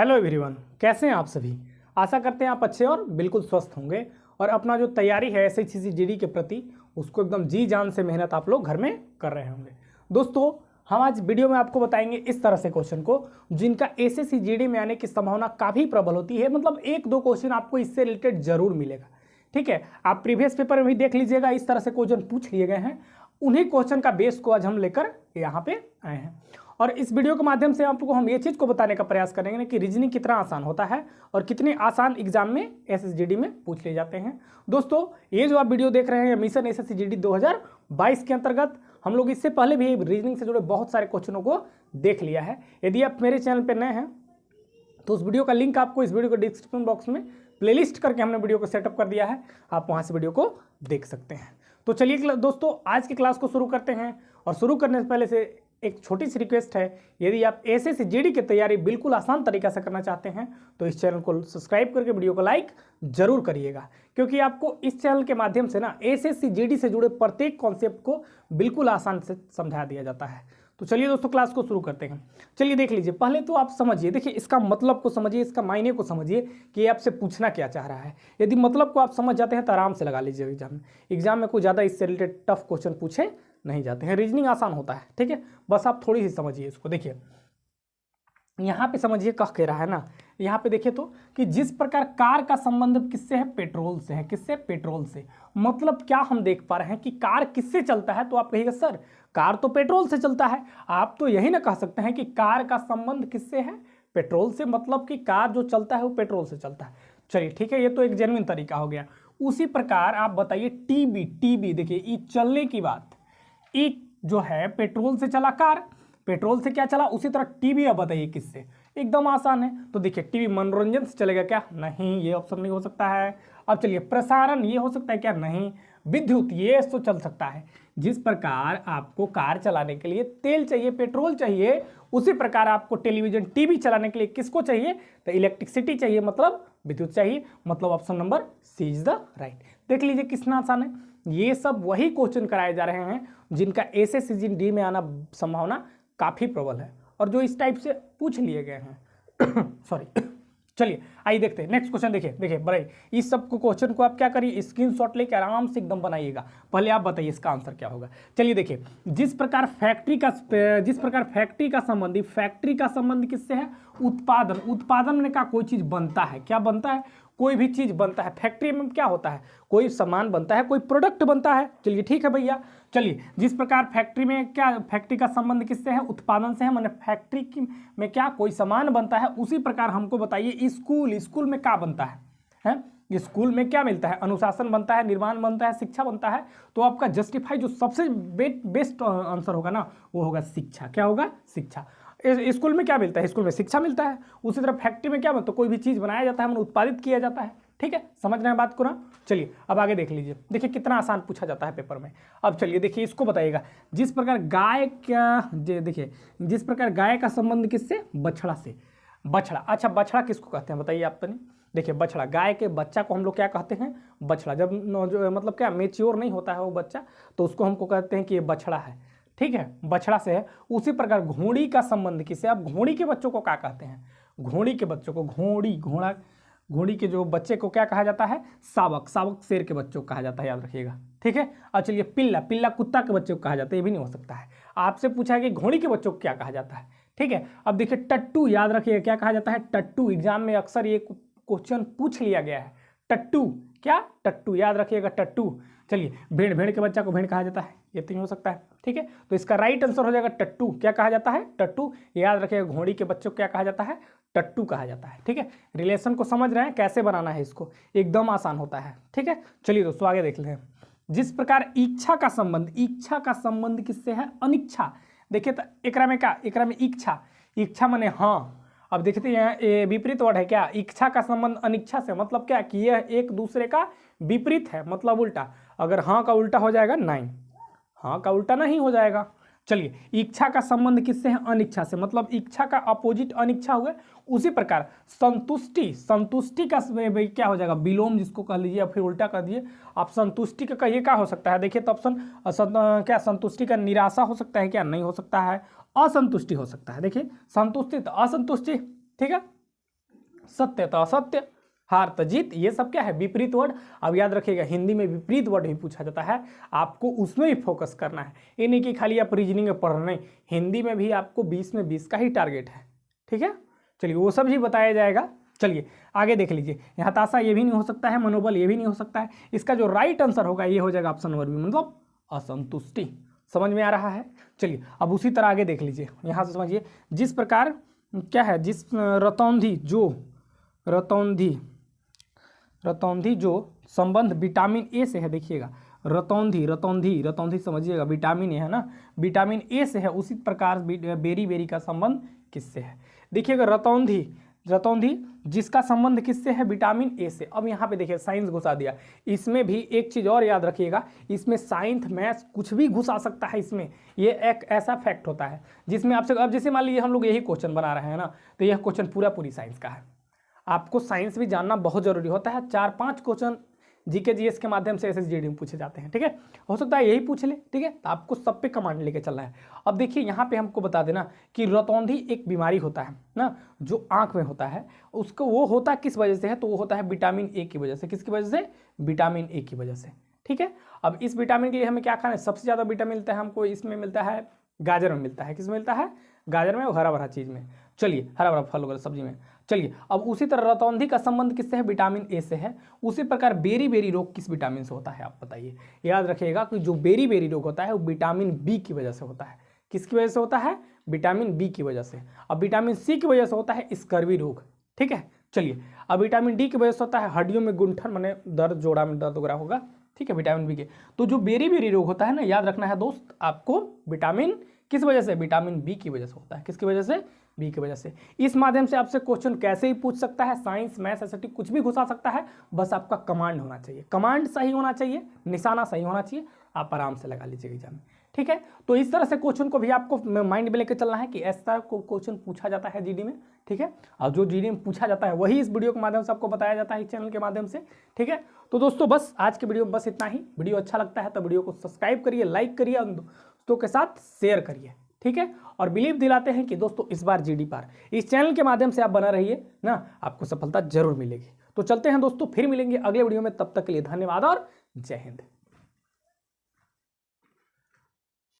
Hello everyone, कैसे हैं आप सभी। आशा करते हैं आप अच्छे और बिल्कुल स्वस्थ होंगे और अपना जो तैयारी है एसएससी जीडी के प्रति उसको एकदम जी जान से मेहनत आप लोग घर में कर रहे होंगे। दोस्तों, हम आज वीडियो में आपको बताएंगे इस तरह से क्वेश्चन को जिनका एसएससी जीडी में आने की संभावना काफ़ी प्रबल होती है। मतलब एक दो क्वेश्चन आपको इससे रिलेटेड जरूर मिलेगा। ठीक है, आप प्रीवियस पेपर में भी देख लीजिएगा, इस तरह से क्वेश्चन पूछ लिए गए हैं। उन्हीं क्वेश्चन का बेस को आज हम लेकर यहाँ पे आए हैं और इस वीडियो के माध्यम से आपको हम ये चीज़ को बताने का प्रयास करेंगे कि रीजनिंग कितना आसान होता है और कितने आसान एग्जाम में एसएसजीडी में पूछ लिए जाते हैं। दोस्तों, ये जो आप वीडियो देख रहे हैं मिशन एसएसजीडी 2022 के अंतर्गत हम लोग इससे पहले भी रीजनिंग से जुड़े बहुत सारे क्वेश्चनों को देख लिया है। यदि आप मेरे चैनल पर नए हैं तो उस वीडियो का लिंक आपको इस वीडियो के डिस्क्रिप्शन बॉक्स में प्लेलिस्ट करके हमने वीडियो को सेटअप कर दिया है, आप वहाँ से वीडियो को देख सकते हैं। तो चलिए दोस्तों, आज की क्लास को शुरू करते हैं और शुरू करने से पहले से एक छोटी सी रिक्वेस्ट है, यदि आप एसएससी जीडी की तैयारी बिल्कुल आसान तरीका से करना चाहते हैं तो इस चैनल को सब्सक्राइब करके वीडियो को लाइक जरूर करिएगा, क्योंकि आपको इस चैनल के माध्यम से ना एसएससी जीडी से जुड़े प्रत्येक कॉन्सेप्ट को बिल्कुल आसान से समझा दिया जाता है। तो चलिए दोस्तों, क्लास को शुरू करते हैं। चलिए देख लीजिए, पहले तो आप समझिए, देखिए इसका मतलब को समझिए, इसका मायने को समझिए कि ये आपसे पूछना क्या चाह रहा है। यदि मतलब को आप समझ जाते हैं तो आराम से लगा लीजिए एग्जाम में कोई ज़्यादा इससे रिलेटेड टफ क्वेश्चन पूछे नहीं जाते हैं। रीजनिंग आसान होता है, ठीक है, बस आप थोड़ी सी समझिए इसको। देखिए यहाँ पे समझिए कह कह रहा है ना, यहाँ पे देखिए तो कि जिस प्रकार कार का संबंध किससे है, पेट्रोल से है। किससे? पेट्रोल से। मतलब क्या हम देख पा रहे हैं कि कार किससे चलता है, तो आप कहिएगा सर कार तो पेट्रोल से चलता है। आप तो यही ना कह सकते हैं कि कार का संबंध किससे है, पेट्रोल से। मतलब कि कार जो चलता है वो पेट्रोल से चलता है। चलिए ठीक है, ये तो एक जेन्युइन तरीका हो गया। उसी प्रकार आप बताइए टीबी देखिए ये चलने की बात, ये जो है पेट्रोल से चला, कार पेट्रोल से क्या चला, उसी तरह टीवी अब बताइए किससे। एकदम आसान है। तो देखिए टीवी मनोरंजन से चलेगा क्या? नहीं, ये ऑप्शन नहीं हो सकता है। अब चलिए प्रसारण, ये हो सकता है क्या? नहीं। विद्युत, ये तो चल सकता है। जिस प्रकार आपको कार चलाने के लिए तेल चाहिए, पेट्रोल चाहिए, उसी प्रकार आपको टेलीविजन टीवी चलाने के लिए किसको चाहिए? तो इलेक्ट्रिसिटी चाहिए, मतलब विद्युत चाहिए। मतलब option number C is the right. देख लीजिए कितना आसान है। ये सब वही क्वेश्चन कराए जा रहे हैं जिनका एसएससी जीडी में आना संभावना काफी प्रबल है और जो इस टाइप से पूछ लिए गए हैं सॉरी। चलिए आइए देखते हैं नेक्स्ट क्वेश्चन। देखिए बड़े इस सब को क्वेश्चन को आप क्या करिए, स्क्रीनशॉट लेके आराम से एकदम बनाइएगा। पहले आप बताइए इसका आंसर क्या होगा। चलिए देखिए, जिस प्रकार फैक्ट्री का संबंध किससे है? उत्पादन में का कोई चीज बनता है, क्या बनता है? कोई भी चीज बनता है। फैक्ट्री में क्या होता है? कोई सामान बनता है, कोई प्रोडक्ट बनता है। चलिए ठीक है भैया। चलिए जिस प्रकार फैक्ट्री का संबंध किससे है? उत्पादन से है। माने फैक्ट्री में क्या कोई सामान बनता है। उसी प्रकार हमको बताइए स्कूल में क्या बनता है? स्कूल में क्या मिलता है? अनुशासन बनता है, निर्माण बनता है, शिक्षा बनता है। तो आपका जस्टिफाई जो सबसे बेस्ट आंसर होगा ना, वो होगा शिक्षा। क्या होगा? शिक्षा। स्कूल में क्या मिलता है? स्कूल में शिक्षा मिलता है। उसी तरह फैक्ट्री में क्या बनता है? कोई भी चीज़ बनाया जाता है, मतलब उत्पादित किया जाता है। ठीक है, समझ रहे हैं बात को ना। चलिए अब आगे देख लीजिए, देखिए कितना आसान पूछा जाता है पेपर में। अब चलिए देखिए इसको बताइएगा, जिस प्रकार गाय का संबंध किससे? बछड़ा से। बछड़ा, अच्छा बछड़ा किसको कहते हैं बताइए आप तो। नहीं देखिए, बछड़ा, गाय के बच्चा को हम लोग क्या कहते हैं? बछड़ा। जब मतलब क्या मेच्योर नहीं होता है वो बच्चा, तो उसको हमको कहते हैं कि ये बछड़ा है। ठीक है, बछड़ा से है। उसी प्रकार घोड़ी का संबंध किससे? अब घोड़ी के बच्चों को क्या कहते हैं? घोड़ी के बच्चों को घोड़ी के जो बच्चे को क्या कहा जाता है? शावक शेर के बच्चों को कहा जाता है, याद रखिएगा। ठीक है। अब चलिए पिल्ला कुत्ता के बच्चों को कहा जाता है, ये भी नहीं हो सकता है। आपसे पूछा है कि घोड़ी के बच्चों को क्या कहा जाता है। ठीक है। अब देखिए टट्टू, याद रखिएगा क्या कहा जाता है? टट्टू। एग्जाम में अक्सर ये क्वेश्चन पूछ लिया गया है। टट्टू, क्या? टट्टू, याद रखिएगा टट्टू। चलिए भेड़ के बच्चा को भेड़ कहा जाता है, ये तो नहीं हो सकता है। ठीक है, तो इसका राइट आंसर हो जाएगा टट्टू। क्या कहा जाता है? टट्टू। याद रखिएगा घोड़ी के बच्चों को क्या कहा जाता है? टट्टू कहा जाता है। ठीक है, रिलेशन को समझ रहे हैं कैसे बनाना है इसको, एकदम आसान होता है। ठीक है, चलिए दोस्तों आगे देख लें। जिस प्रकार इच्छा का संबंध किससे है? अनिच्छा। देखिए तो एकरा में इच्छा माने हाँ। अब देखते हैं विपरीत वर्ड है क्या? इच्छा का संबंध अनिच्छा से, मतलब क्या कि यह एक दूसरे का विपरीत है, मतलब उल्टा। अगर हाँ का उल्टा हो जाएगा नहीं, हाँ का उल्टा नहीं हो जाएगा। चलिए इच्छा का संबंध किससे है? अनिच्छा से, मतलब इच्छा का अपोजिट अनिच्छा हुआ। उसी प्रकार संतुष्टि का क्या हो जाएगा? विलोम जिसको कह लीजिए या फिर उल्टा कर दिए आप। संतुष्टि का कहिए क्या हो सकता है? देखिए तो ऑप्शन क्या संतुष्टि का निराशा हो सकता है क्या? नहीं हो सकता है। असंतुष्टि हो सकता है। देखिए संतुष्टि तो असंतुष्टि। ठीक है, सत्य तो असत्य, हार तो जीत, ये सब क्या है, विपरीत वर्ड। अब याद रखिएगा हिंदी में विपरीत वर्ड भी पूछा जाता है, आपको उसमें भी फोकस करना है। ये नहीं कि खाली आप रीजनिंग में पढ़ रहे हैं, हिंदी में भी आपको 20 में 20 का ही टारगेट है, ठीक है। चलिए वो सब भी बताया जाएगा। चलिए आगे देख लीजिए, हताशा ये भी नहीं हो सकता है, मनोबल ये भी नहीं हो सकता है। इसका जो राइट आंसर होगा ये हो जाएगा ऑप्शन नंबर बी, मतलब असंतुष्टि। समझ में आ रहा है। चलिए अब उसी तरह आगे देख लीजिए, यहाँ से समझिए, जिस प्रकार क्या है, जिस रतौंधी जो संबंध विटामिन ए से है, देखिएगा रतौंधी समझिएगा, विटामिन ए है ना, विटामिन ए से है, उसी प्रकार बेरी बेरी का संबंध किससे है। देखिएगा रतौंधी जिसका संबंध किससे है, विटामिन ए से। अब यहाँ पे देखिए साइंस घुसा दिया, इसमें भी एक चीज़ और याद रखिएगा, इसमें साइंस मैथ्स कुछ भी घुसा सकता है इसमें। ये एक ऐसा फैक्ट होता है जिसमें आपसे, अब जैसे मान लीजिए हम लोग यही क्वेश्चन बना रहे हैं ना, तो यह क्वेश्चन पूरी साइंस का है। आपको साइंस भी जानना बहुत जरूरी होता है। 4-5 क्वेश्चन जीके जीएस के माध्यम से एसएसजीडी में पूछे जाते हैं, ठीक है। हो सकता है यही पूछ ले, ठीक है। तो आपको सब पे कमांड लेके चलना है। अब देखिए यहाँ पे हमको बता देना कि रतौंधी एक बीमारी होता है ना, जो आंख में होता है, उसको वो होता किस वजह से है, तो वो होता है विटामिन ए की वजह से। किसकी वजह से, विटामिन ए की वजह से, ठीक है। अब इस विटामिन के लिए हमें क्या खाना है, सबसे ज़्यादा विटामिन मिलता है हमको, इसमें मिलता है गाजर में मिलता है। किस में मिलता है, गाजर में, हरा भरा चीज़ में। चलिए हरा भरा फल वगैरह सब्जी में। चलिए अब उसी तरह रतौंधी का संबंध किससे है, विटामिन ए से है। उसी प्रकार बेरी बेरी रोग किस विटामिन से होता है, आप बताइए। याद रखिएगा कि जो बेरी बेरी रोग होता है वो विटामिन बी की वजह से होता है। किसकी वजह से होता है, विटामिन बी की वजह से। अब विटामिन सी की वजह से होता है स्कर्वी रोग, ठीक है। चलिए अब विटामिन डी की वजह से होता है हड्डियों में गुंठन, माने दर्द, जोड़ा में दर्द वगैरह होगा, ठीक है, विटामिन बी के। तो जो बेरी बेरी रोग होता है ना, याद रखना है दोस्त आपको, विटामिन किस वजह से, विटामिन बी की वजह से होता है। किसकी वजह से, बी की वजह से। इस माध्यम से आपसे क्वेश्चन कैसे ही पूछ सकता है, साइंस मैथ्स एसएसटी कुछ भी घुसा सकता है, बस आपका कमांड होना चाहिए, कमांड सही होना चाहिए, निशाना सही होना चाहिए, आप आराम से लगा लीजिएगा एग्जाम में, ठीक है। तो इस तरह से क्वेश्चन को भी आपको माइंड में लेकर चलना है कि इस तरह को क्वेश्चन पूछा जाता है जीडी में, ठीक है। और जो जीडी में पूछा जाता है वही इस वीडियो के माध्यम से आपको बताया जाता है, इस चैनल के माध्यम से, ठीक है। तो दोस्तों बस आज के वीडियो में बस इतना ही। वीडियो अच्छा लगता है तो वीडियो को सब्सक्राइब करिए, लाइक करिए और दोस्तों के साथ शेयर करिए, ठीक है। और बिलीव दिलाते हैं कि दोस्तों इस बार जीडी पार इस चैनल के माध्यम से आप बना रहिए ना, आपको सफलता जरूर मिलेगी। तो चलते हैं दोस्तों, फिर मिलेंगे अगले वीडियो में, तब तक के लिए धन्यवाद और जय हिंद।